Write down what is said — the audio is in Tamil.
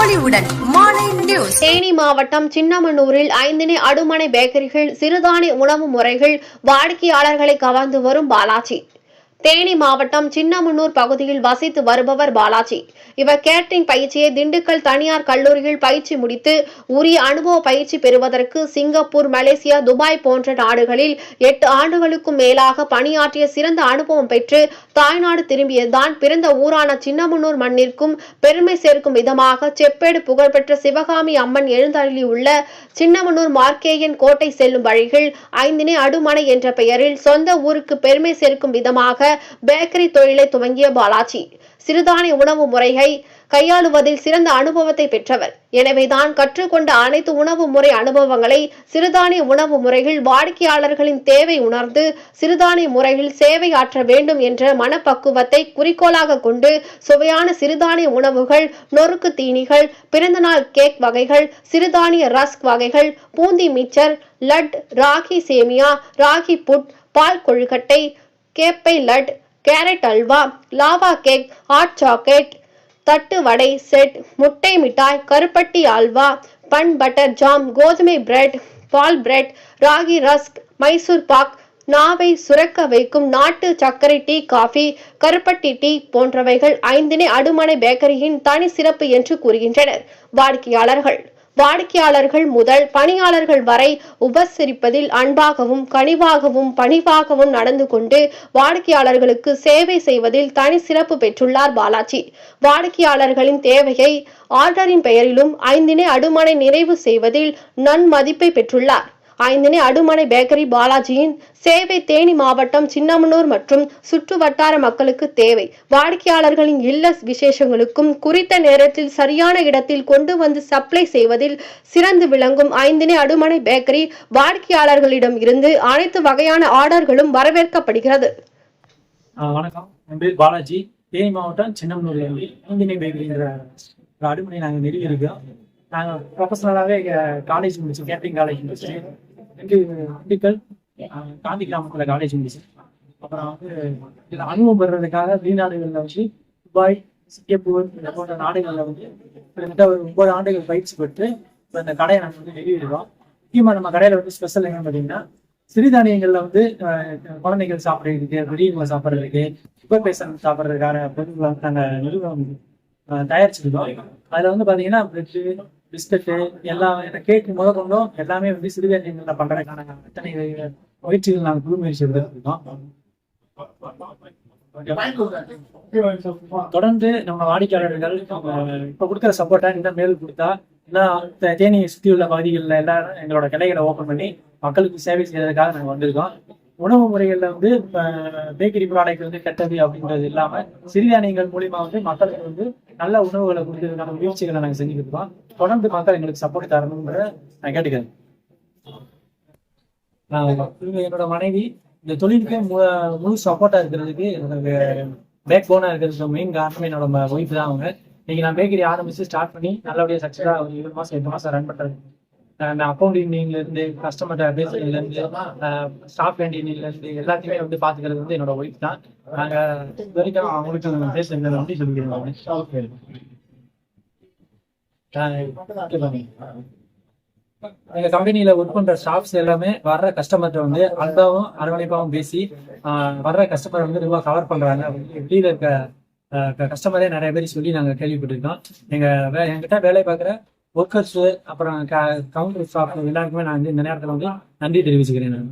பொலிவுடன் மாலை நியூஸ். தேனி மாவட்டம் சின்னமனூரில் 5 அடுமனை பேக்கரிகள் சிறுதானிய உணவு முறைகள் வாடிக்கையாளர்களை கவர்ந்து வரும் பாலாஜி. தேனி மாவட்டம் சின்னமனூர் பகுதியில் வசித்து வருபவர் பாலாஜி. இவர் கேட்டரிங் பயிற்சியை திண்டுக்கல் தனியார் கல்லூரியில் பயிற்சி முடித்து உரிய அனுபவ பயிற்சி பெறுவதற்கு சிங்கப்பூர், மலேசியா, துபாய் போன்ற நாடுகளில் 8 ஆண்டுகளுக்கும் மேலாக பணியாற்றிய சிறந்த அனுபவம் பெற்று தாய்நாடு திரும்பியதுதான் பிறந்த ஊரான சின்னமனூர் மண்ணிற்கும் பெருமை சேர்க்கும் விதமாக செப்பேடு புகழ்பெற்ற சிவகாமி அம்மன் எழுந்தருளியுள்ள சின்னமனூர் மார்க்கேயன் கோட்டை செல்லும் வழிகள் 5 அடுமனை என்ற பெயரில் சொந்த ஊருக்கு பெருமை சேர்க்கும் விதமாக பேக்கரி தொழிலை துவங்கிய பாலாஜி சிறுதானிய உணவு முறையை கையாளுவதில் சிறந்த அனுபவத்தை பெற்றவர். எனவேதான் கற்றுக்கொண்ட அனைத்து உணவு முறை அனுபவங்களை சிறுதானிய உணவு முறைகள் வாடிக்கையாளர்களின் தேவை உணர்ந்து சிறுதானிய முறையில் சேவை ஆற்ற வேண்டும் என்ற மனப்பக்குவத்தை குறிக்கோளாக கொண்டு சுவையான சிறுதானிய உணவுகள், நொறுக்கு தீனிகள், பிறந்தநாள் கேக் வகைகள், சிறுதானிய ரஸ்க் வகைகள், பூந்தி மிச்சர், லட், ராகி சேமியா, ராகி புட், பால் கொழுக்கட்டை, கேப்பை லட், carrot halwa, lava cake, hot chocolate, தட்டு வடை செட், முட்டை மிட்டாய், கருப்பட்டி அல்வா, பன் பட்டர் ஜாம், கோதுமை பிரெட், பால் பிரெட், ராகி ரஸ்க், மைசூர் பாக், நாவை சுரக்க வைக்கும் நாட்டு சர்க்கரை டீ, காஃபி, கருப்பட்டி டீ போன்றவைகள் 5 அடுமனை பேக்கரியின் தனி சிறப்பு என்று கூறுகின்றனர் வாடிக்கையாளர்கள் முதல் பணியாளர்கள் வரை உபசரிப்பதில் அன்பாகவும் கனிவாகவும் பணிவாகவும் நடந்து கொண்டு வாடிக்கையாளர்களுக்கு சேவை செய்வதில் தனி சிறப்பு பெற்றுள்ளார் பாலாஜி. வாடிக்கையாளர்களின் தேவையை ஆர்டரின் பெயரிலும் 5 அடுமனை நிறைவு செய்வதில் நன்மதிப்பை பெற்றுள்ளார். 5 அடுமனை பேக்கரி பாலாஜியின் சேவை தேனி மாவட்டம் சின்னமனூர் மற்றும் சுற்று வட்டார மக்களுக்கு தேவை. வாடிக்கையாளர்களின் இல்ல விசேஷங்களுக்கும் குறித்த நேரத்தில் சரியான இடத்தில் கொண்டு வந்து சப்ளை செய்வதில் சிறந்து விளங்கும் 5 அடுமனை பேக்கரி வாடிக்கையாளர்களிடம் இருந்து அனைத்து வகையான ஆர்டர்களும் வரவேற்கப்படுகிறது. வணக்கம், என் பேர் பாலாஜி. தேனி மாவட்டம் சின்னமனூர்ல 5 பேக்கரிங்கிற அடுமனை நாங்கள் நிறுவியிருக்கோம். நாங்கள் ப்ரொஃபஷனலாகவே காலேஜ் முடிச்சோம், கேட்டரிங் காலேஜ் முடிச்சு திண்டுக்கல் காந்தி கிராமத்தில் காலேஜ் முடிச்சு. அப்புறம் இதில் அனுபவம் பெறுறதுக்காக வெளிநாடுகளில் வந்து துபாய், சிங்கப்பூர் போன்ற நாடுகளில் வந்து கிட்டத்தட்ட ஒரு 9 ஆண்டுகள் பயிற்சி பெற்று இப்போ இந்த கடையை நாங்கள் வந்து நிறுவிடுறோம். முக்கியமாக நம்ம கடையில் வந்து ஸ்பெஷல் என்னன்னு பார்த்தீங்கன்னா சிறுதானியங்களில் வந்து குழந்தைகள் சாப்பிட்றதுக்கு, பெரியவங்க சாப்பிட்றதுக்கு, சுகர் பேஷண்ட் சாப்பிட்றதுக்கான பொருட்களை வந்து நாங்கள் நிறுவனம் தயாரிச்சிருக்கோம். அதில் வந்து பார்த்தீங்கன்னா பிரெட்டு, பிஸ்கட்டு, எல்லாம் கேக்கு முதற்கொண்டும் எல்லாமே வந்து சிறுதானியங்களில் பண்ணுறதுக்கான எத்தனை முயற்சிகள் நாங்கள் புது முயற்சி எடுத்துருக்கோம். தொடர்ந்து நம்ம வாடிக்கையாளர்கள் இப்போ கொடுக்குற சப்போர்ட்டை இன்னும் மேலும் கொடுத்தா இன்னும் தேனியை சுற்றியுள்ள பகுதிகளில் எல்லாரும் எங்களோட கிளைகளை ஓப்பன் பண்ணி மக்களுக்கு சேவை செய்யறதுக்காக நாங்கள் வந்திருக்கோம். உணவு முறைகளில் வந்து பேக்கரி ப்ராடக்ட் வந்து கெட்டது அப்படின்றது இல்லாமல் சிறுதானியங்கள் மூலியமா வந்து மக்களுக்கு வந்து நல்ல உணவுகளை கொடுக்கறதுக்கான முயற்சிகளை நாங்கள் செஞ்சுக்கிட்டு இருக்கோம். தொடர்ந்து மக்கள் எங்களுக்கு சப்போர்ட் தரணுங்கிற நான் கேட்டுக்கிறேன். என்னோட மனைவி இந்த தொழிலுக்கு முழு சப்போர்ட்டா இருக்கிறதுக்கு எனக்கு பேக் போனா இருக்கிறதுக்கு மெயின் காரணமே என்னோட ஒய்ஃப் தான். அவங்க இன்னைக்கு நான் பேக்கரி ஆரம்பிச்சு ஸ்டார்ட் பண்ணி நல்லபடியாக சக்ஸஸாக ஒரு 7 மாதம் 8 மாதம் ரன் பண்ணுறது. அக்கௌண்டிங்ல இருந்து, கஸ்டமர் பேசிங்ல இருந்து, ஸ்டாஃப் கேண்டீன்ல இருந்து எல்லாத்தையுமே வந்து பாத்துக்கிறது வந்து என்னோட ஒய்ஃப் தான். நாங்க இது வரைக்கும் அவங்களுக்கு பேசுறது நன்றி சொல்லிக்கிறோம். எங்க கம்பெனியில ஒர்க் பண்ற ஸ்டாஃப்ஸ் எல்லாமே வர்ற கஸ்டமர்கிட்ட வந்து அன்பாவும் அரவணைப்பாவும் பேசி வர்ற கஸ்டமர் வந்து ரொம்ப கவர் பண்றாங்க. வெளியில இருக்க கஸ்டமரே நிறைய பேர் சொல்லி நாங்க கேள்விப்பட்டிருக்கோம். எங்கிட்ட வேலை பார்க்குற ஒர்க்கர்ஸ், அப்புறம் கவுண்டர் ஸ்டாஃப் எல்லாருக்குமே நான் வந்து இந்த நேரத்தில் வந்து நன்றி தெரிவிச்சுக்கிறேன். நான்